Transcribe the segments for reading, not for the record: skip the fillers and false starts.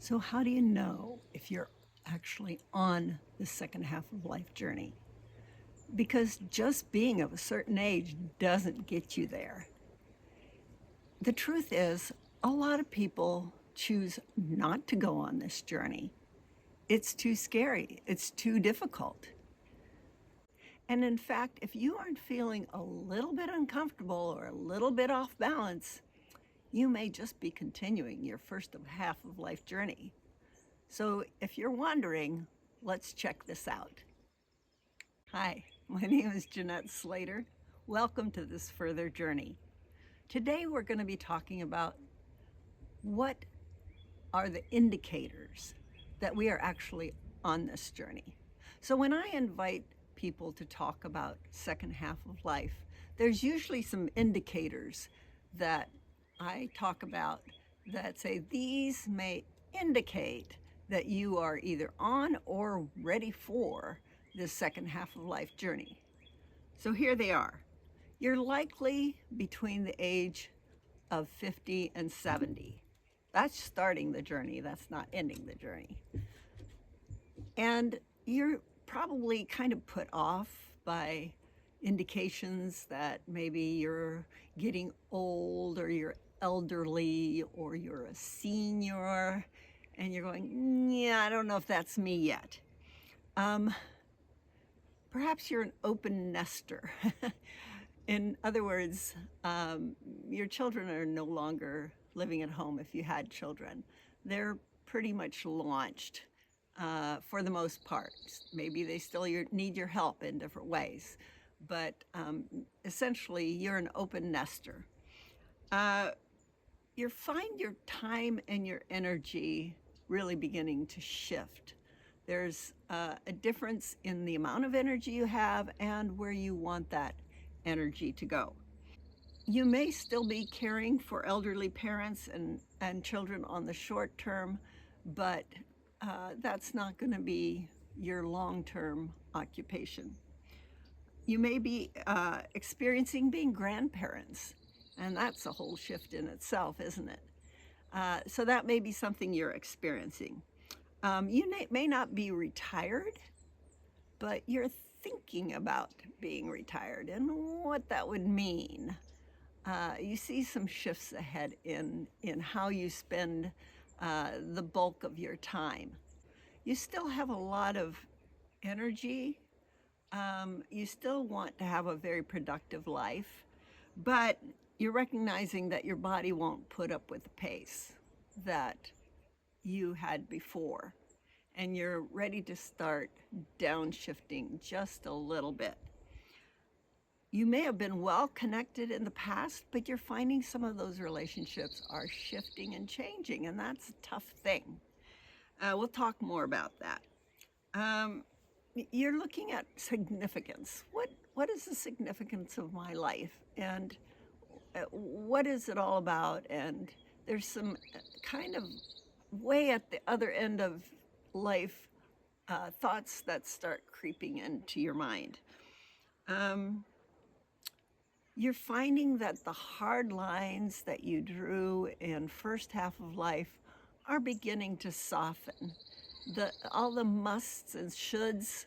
So, how do you know if you're actually on the second half of life journey? Because just being of a certain age doesn't get you there. The truth is, a lot of people choose not to go on this journey. It's too scary, it's too difficult. And in fact, if you aren't feeling a little bit uncomfortable or a little bit off balance, you may just be continuing your first half of life journey. So if you're wondering, let's check this out. Hi, my name is Jeanette Slater. Welcome to this further journey. Today we're going to be talking about what are the indicators that we are actually on this journey. So when I invite people to talk about second half of life, there's usually some indicators that I talk about that say these may indicate that you are either on or ready for this second half of life journey. So here they are. You're likely between the age of 50 and 70. That's starting the journey, that's not ending the journey. And you're probably kind of put off by indications that maybe you're getting old or you're elderly or you're a senior and you're going, yeah, I don't know if that's me yet. Perhaps you're an open nester. In other words, your children are no longer living at home if you had children. They're pretty much launched for the most part. Maybe they still need your help in different ways, but essentially you're an open nester. You find your time and your energy really beginning to shift. There's a difference in the amount of energy you have and where you want that energy to go. You may still be caring for elderly parents and children on the short term, but that's not going to be your long-term occupation. You may be experiencing being grandparents, and that's a whole shift in itself, isn't it? So that may be something you're experiencing. You may not be retired, but you're thinking about being retired and what that would mean. You see some shifts ahead in how you spend the bulk of your time. You still have a lot of energy. You still want to have a very productive life, but you're recognizing that your body won't put up with the pace that you had before, and you're ready to start downshifting just a little bit. You may have been well connected in the past, but you're finding some of those relationships are shifting and changing, and that's a tough thing. We'll talk more about that. You're looking at significance. What is the significance of my life, and what is it all about? And there's some kind of way at the other end of life thoughts that start creeping into your mind. You're finding that the hard lines that you drew in first half of life are beginning to soften. All the musts and shoulds,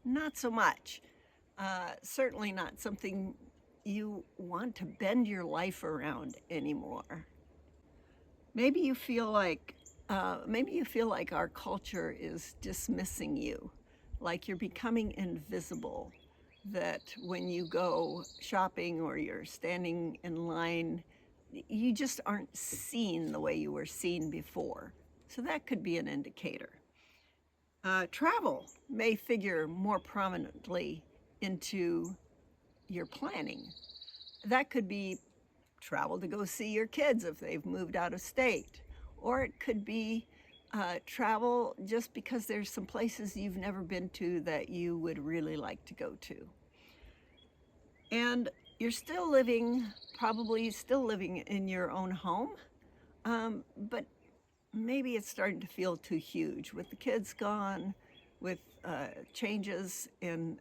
not so much. Certainly not something you want to bend your life around anymore. Maybe you feel like our culture is dismissing you, like you're becoming invisible, that when you go shopping or you're standing in line, you just aren't seen the way you were seen before. So that could be an indicator. Travel may figure more prominently into your planning. That could be travel to go see your kids if they've moved out of state, or it could be travel just because there's some places you've never been to that you would really like to go to. And you're probably still living in your own home, but maybe it's starting to feel too huge with the kids gone, with changes in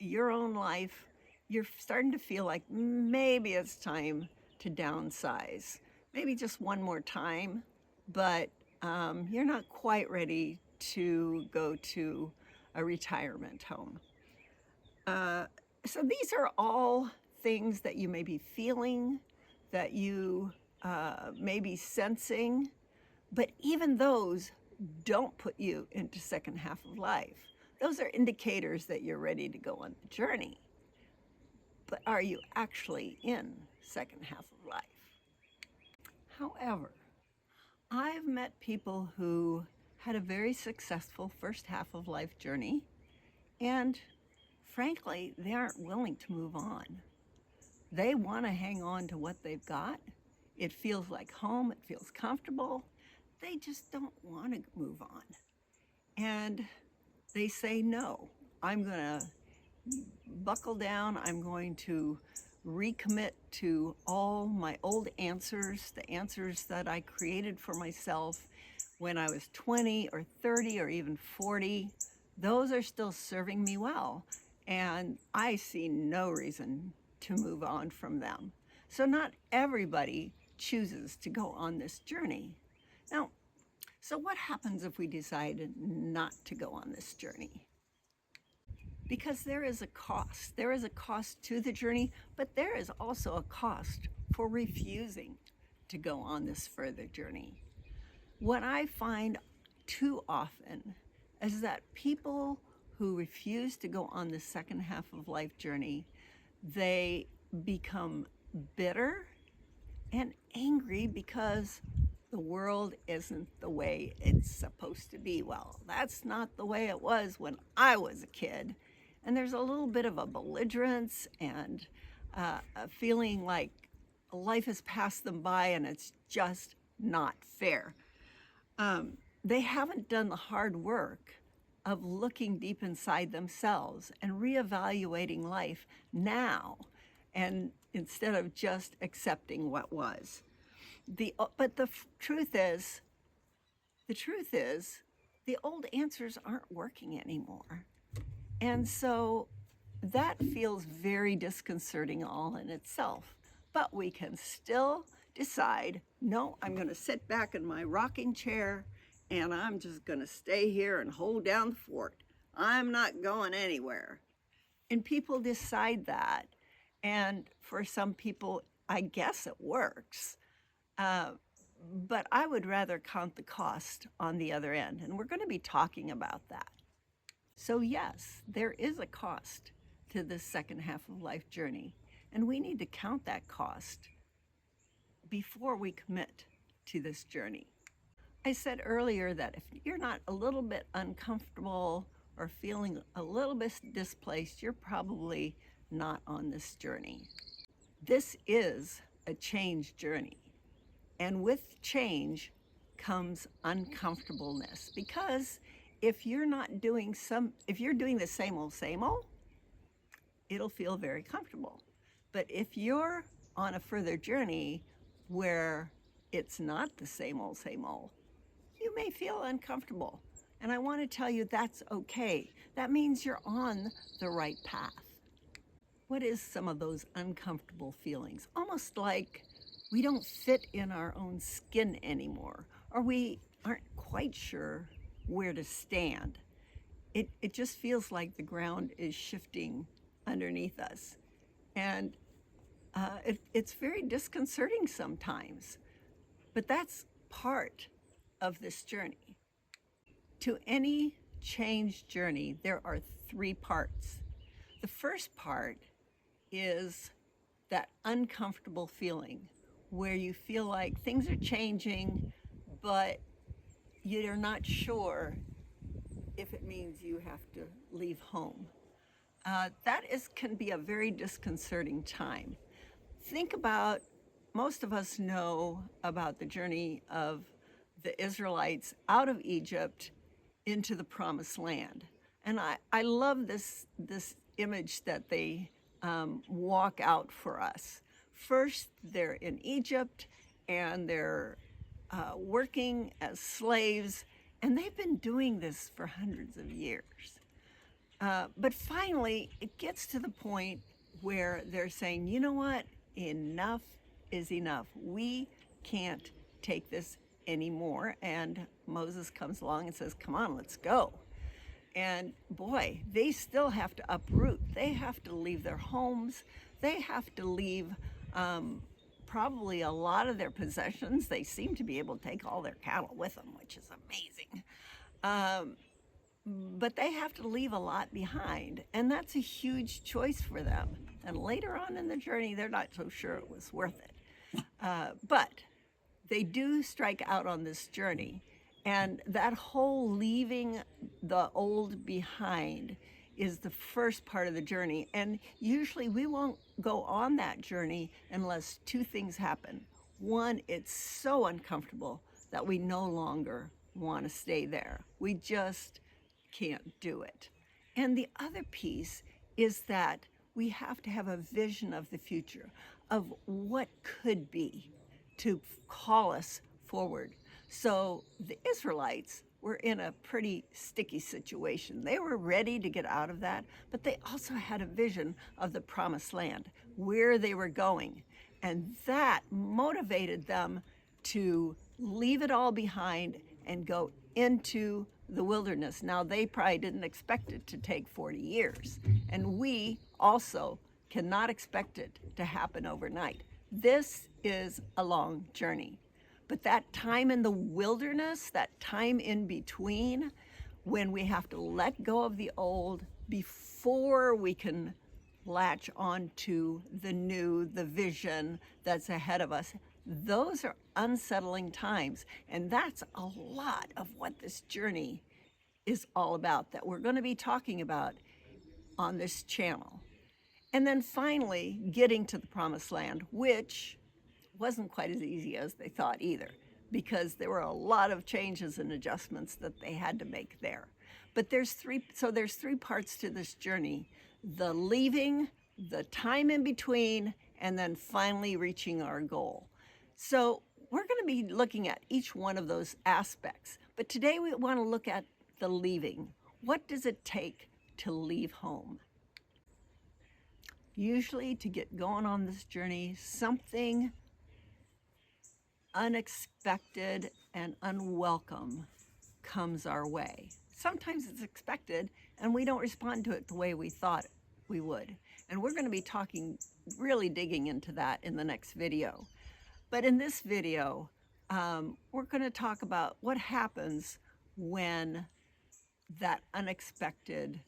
your own life. You're starting to feel like maybe it's time to downsize. Maybe just one more time, but you're not quite ready to go to a retirement home. Uh, so these are all things that you may be feeling, that you may be sensing, but even those don't put you into second half of life. Those are indicators that you're ready to go on the journey. But are you actually in second half of life? However, I've met people who had a very successful first half of life journey, and frankly, they aren't willing to move on. They want to hang on to what they've got. It feels like home, it feels comfortable. They just don't want to move on. And they say, no, I'm going to buckle down. I'm going to recommit to all my old answers, the answers that I created for myself when I was 20 or 30 or even 40. Those are still serving me well, and I see no reason to move on from them. So not everybody chooses to go on this journey. Now, so what happens if we decide not to go on this journey? Because there is a cost. There is a cost to the journey, but there is also a cost for refusing to go on this further journey. What I find too often is that people who refuse to go on the second half of life journey, they become bitter and angry because the world isn't the way it's supposed to be. Well, that's not the way it was when I was a kid. And there's a little bit of a belligerence and a feeling like life has passed them by and it's just not fair. They haven't done the hard work of looking deep inside themselves and reevaluating life now, and instead of just accepting what was. But the truth is, the old answers aren't working anymore. And so that feels very disconcerting all in itself. But we can still decide, no, I'm going to sit back in my rocking chair and I'm just going to stay here and hold down the fort. I'm not going anywhere. And people decide that. And for some people, I guess it works. But I would rather count the cost on the other end. And we're going to be talking about that. So yes, there is a cost to this second half of life journey, and we need to count that cost before we commit to this journey. I said earlier that if you're not a little bit uncomfortable or feeling a little bit displaced, you're probably not on this journey. This is a change journey, and with change comes uncomfortableness, because if you're doing the same old, it'll feel very comfortable. But if you're on a further journey where it's not the same old, you may feel uncomfortable. And I want to tell you that's okay. That means you're on the right path. What is some of those uncomfortable feelings? Almost like we don't fit in our own skin anymore, or we aren't quite sure where to stand. It just feels like the ground is shifting underneath us. And it's very disconcerting sometimes, but that's part of this journey. To any change journey, there are 3 parts. The first part is that uncomfortable feeling where you feel like things are changing, but you're not sure if it means you have to leave home. Can be a very disconcerting time. Think about, most of us know about the journey of the Israelites out of Egypt into the Promised Land. And I love this image that they walk out for us. First, they're in Egypt and they're working as slaves, and they've been doing this for hundreds of years. But finally, it gets to the point where they're saying, you know what, enough is enough. We can't take this anymore. And Moses comes along and says, come on, let's go. And boy, they still have to uproot. They have to leave their homes. They have to leave probably a lot of their possessions. They seem to be able to take all their cattle with them, which is amazing. But they have to leave a lot behind, and that's a huge choice for them. And later on in the journey, they're not so sure it was worth it. But they do strike out on this journey. And that whole leaving the old behind is the first part of the journey. And usually we won't go on that journey unless two things happen. One, it's so uncomfortable that we no longer want to stay there. We just can't do it. And the other piece is that we have to have a vision of the future, of what could be, to call us forward. So the Israelites were in a pretty sticky situation. They were ready to get out of that, but they also had a vision of the promised land, where they were going. And that motivated them to leave it all behind and go into the wilderness. Now, they probably didn't expect it to take 40 years. And we also cannot expect it to happen overnight. This is a long journey. But that time in the wilderness, that time in between, when we have to let go of the old before we can latch onto the new, the vision that's ahead of us, those are unsettling times. And that's a lot of what this journey is all about, that we're going to be talking about on this channel. And then finally, getting to the promised land, which wasn't quite as easy as they thought either, because there were a lot of changes and adjustments that they had to make there. But there's three parts to this journey: the leaving, the time in between, and then finally reaching our goal. So we're going to be looking at each one of those aspects. But today we want to look at the leaving. What does it take to leave home? Usually, to get going on this journey, something unexpected and unwelcome comes our way. Sometimes it's expected and we don't respond to it the way we thought we would. And we're going to be really digging into that in the next video. But in this video, we're going to talk about what happens when that unexpected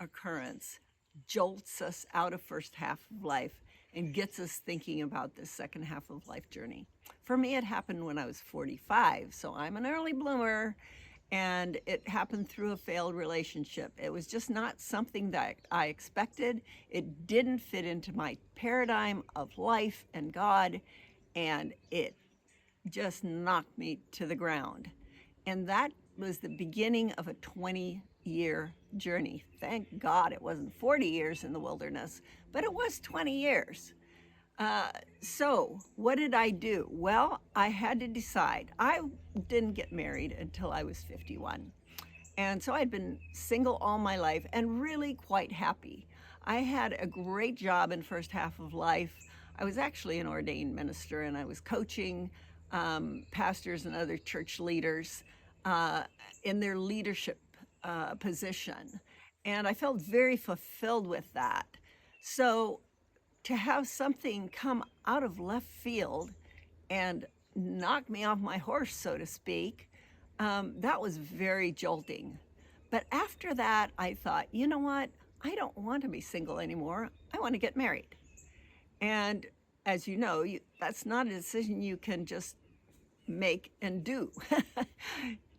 occurrence jolts us out of first half of life and gets us thinking about this second half of life journey. For me, it happened when I was 45, so I'm an early bloomer, and it happened through a failed relationship. It was just not something that I expected. It didn't fit into my paradigm of life and God, and it just knocked me to the ground. And that was the beginning of a 20-year journey. Thank God it wasn't 40 years in the wilderness, but it was 20 years. So what did I do? Well, I had to decide. I didn't get married until I was 51. And so I'd been single all my life and really quite happy. I had a great job in first half of life. I was actually an ordained minister, and I was coaching pastors and other church leaders in their leadership position. And I felt very fulfilled with that. So to have something come out of left field and knock me off my horse, so to speak, that was very jolting. But after that, I thought, you know what? I don't want to be single anymore. I want to get married. And as you know, that's not a decision you can just make and do.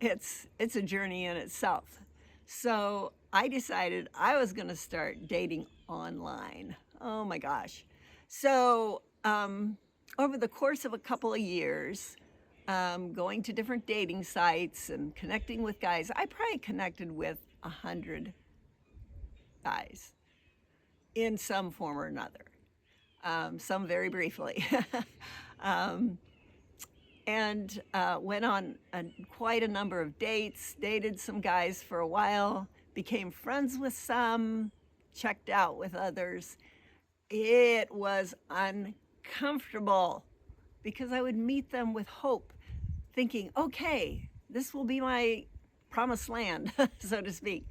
It's a journey in itself. So I decided I was going to start dating online. Oh my gosh. So over the course of a couple of years, going to different dating sites and connecting with guys, I probably connected with 100 guys in some form or another, some very briefly. And went on quite a number of dates, dated some guys for a while, became friends with some, checked out with others. It was uncomfortable because I would meet them with hope thinking, okay, this will be my promised land, so to speak.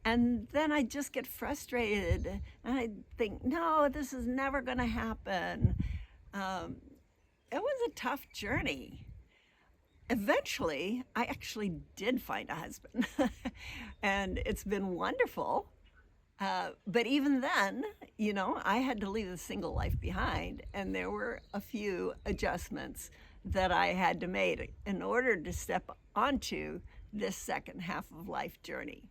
And then I just get frustrated and I think, no, this is never going to happen. Um, it was a tough journey. Eventually, I actually did find a husband, and it's been wonderful. But even then, I had to leave the single life behind, and there were a few adjustments that I had to make in order to step onto this second half of life journey.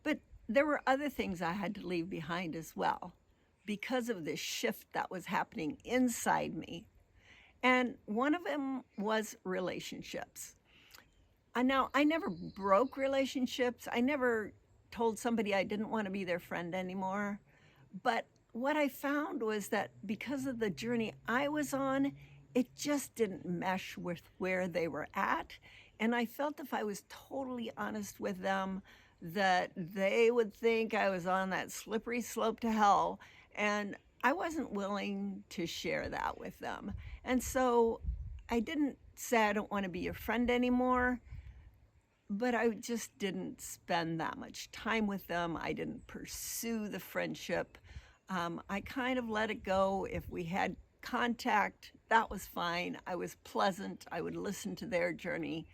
But there were other things I had to leave behind as well because of this shift that was happening inside me. And one of them was relationships. And now, I never broke relationships. I never told somebody I didn't want to be their friend anymore. But what I found was that because of the journey I was on, it just didn't mesh with where they were at. And I felt if I was totally honest with them, that they would think I was on that slippery slope to hell. And I wasn't willing to share that with them. And so I didn't say I don't want to be your friend anymore, but I just didn't spend that much time with them. I didn't pursue the friendship. I kind of let it go. If we had contact, that was fine. I was pleasant. I would listen to their journey,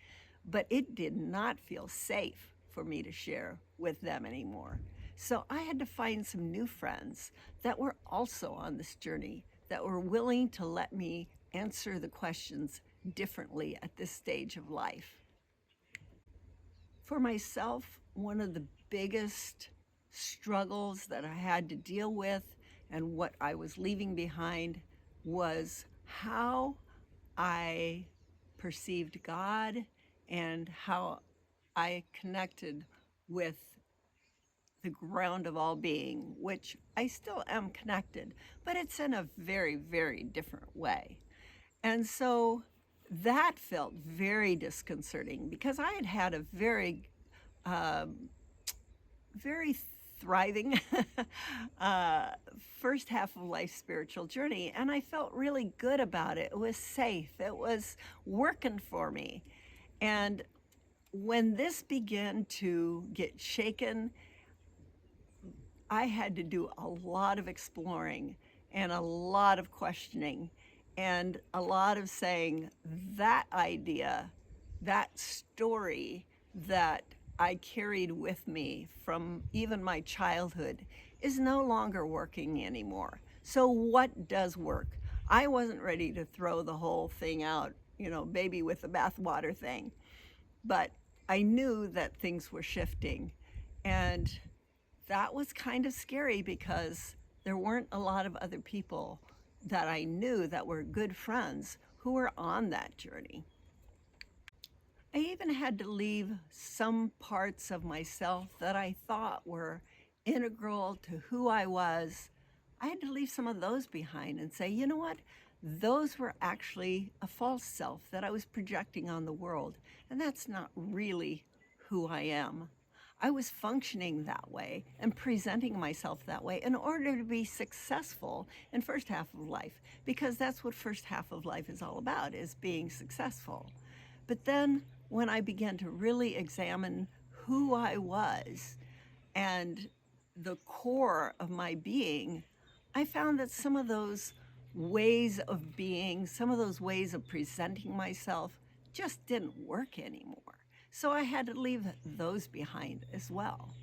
but it did not feel safe for me to share with them anymore. So I had to find some new friends that were also on this journey, that were willing to let me answer the questions differently at this stage of life. For myself, one of the biggest struggles that I had to deal with and what I was leaving behind was how I perceived God and how I connected with the ground of all being, which I still am connected, but it's in a very, very different way. And so that felt very disconcerting because I had had a um, very thriving uh, first half of life spiritual journey, and I felt really good about it. It was safe, it was working for me. And when this began to get shaken, I had to do a lot of exploring and a lot of questioning and a lot of saying that idea, that story that I carried with me from even my childhood is no longer working anymore. So, what does work? I wasn't ready to throw the whole thing out, baby with the bathwater thing, but I knew that things were shifting. And that was kind of scary because there weren't a lot of other people that I knew that were good friends who were on that journey. I even had to leave some parts of myself that I thought were integral to who I was. I had to leave some of those behind and say, you know what? Those were actually a false self that I was projecting on the world, and that's not really who I am. I was functioning that way and presenting myself that way in order to be successful in first half of life, because that's what first half of life is all about, is being successful. But then when I began to really examine who I was and the core of my being, I found that some of those ways of being, some of those ways of presenting myself just didn't work anymore. So I had to leave those behind as well.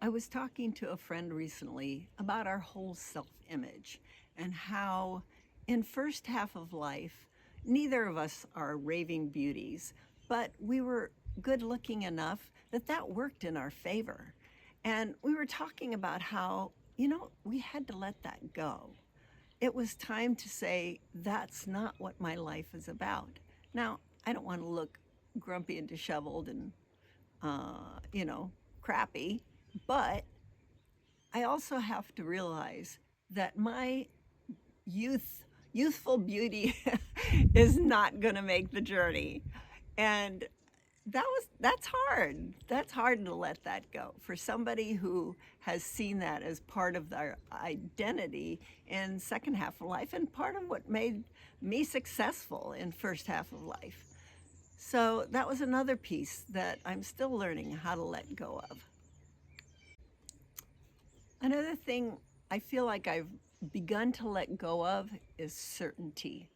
I was talking to a friend recently about our whole self-image and how in first half of life, neither of us are raving beauties, but we were good looking enough that that worked in our favor. And we were talking about how, we had to let that go. It was time to say, that's not what my life is about. Now, I don't want to look grumpy and disheveled and, crappy, but I also have to realize that my youthful beauty is not going to make the journey. And That's hard. That's hard to let that go. For somebody who has seen that as part of their identity in second half of life and part of what made me successful in first half of life. So that was another piece that I'm still learning how to let go of. Another thing I feel like I've begun to let go of is certainty.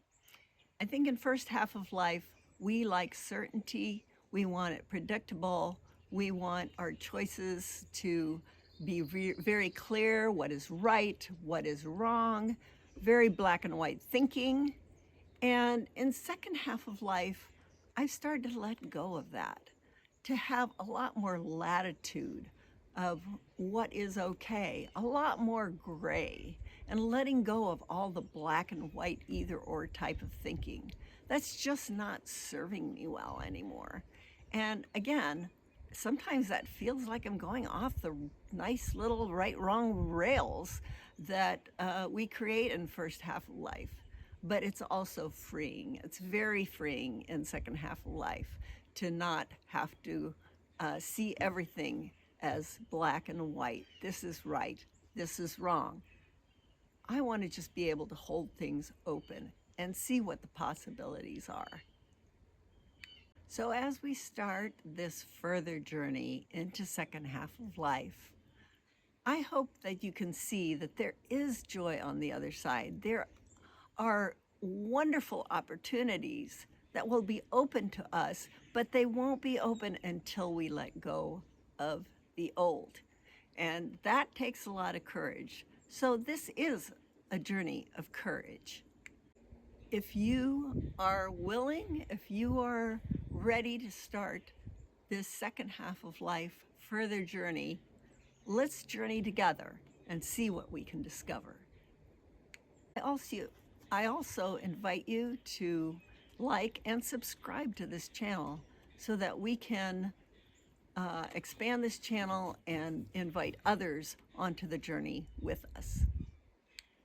I think in first half of life, we like certainty. We want it predictable. We want our choices to be very clear, what is right, what is wrong, very black and white thinking. And in second half of life, I've started to let go of that, to have a lot more latitude of what is okay, a lot more gray, and letting go of all the black and white either or type of thinking. That's just not serving me well anymore. And again, sometimes that feels like I'm going off the nice little right wrong rails that we create in first half of life. But it's also freeing. It's very freeing in second half of life to not have to see everything as black and white. This is right, this is wrong. I want to just be able to hold things open and see what the possibilities are. So as we start this further journey into second half of life, I hope that you can see that there is joy on the other side. There are wonderful opportunities that will be open to us, but they won't be open until we let go of the old. And that takes a lot of courage. So this is a journey of courage. If you are willing, if you are ready to start this second half of life further journey, let's journey together and see what we can discover. I also invite you to like and subscribe to this channel so that we can expand this channel and invite others onto the journey with us.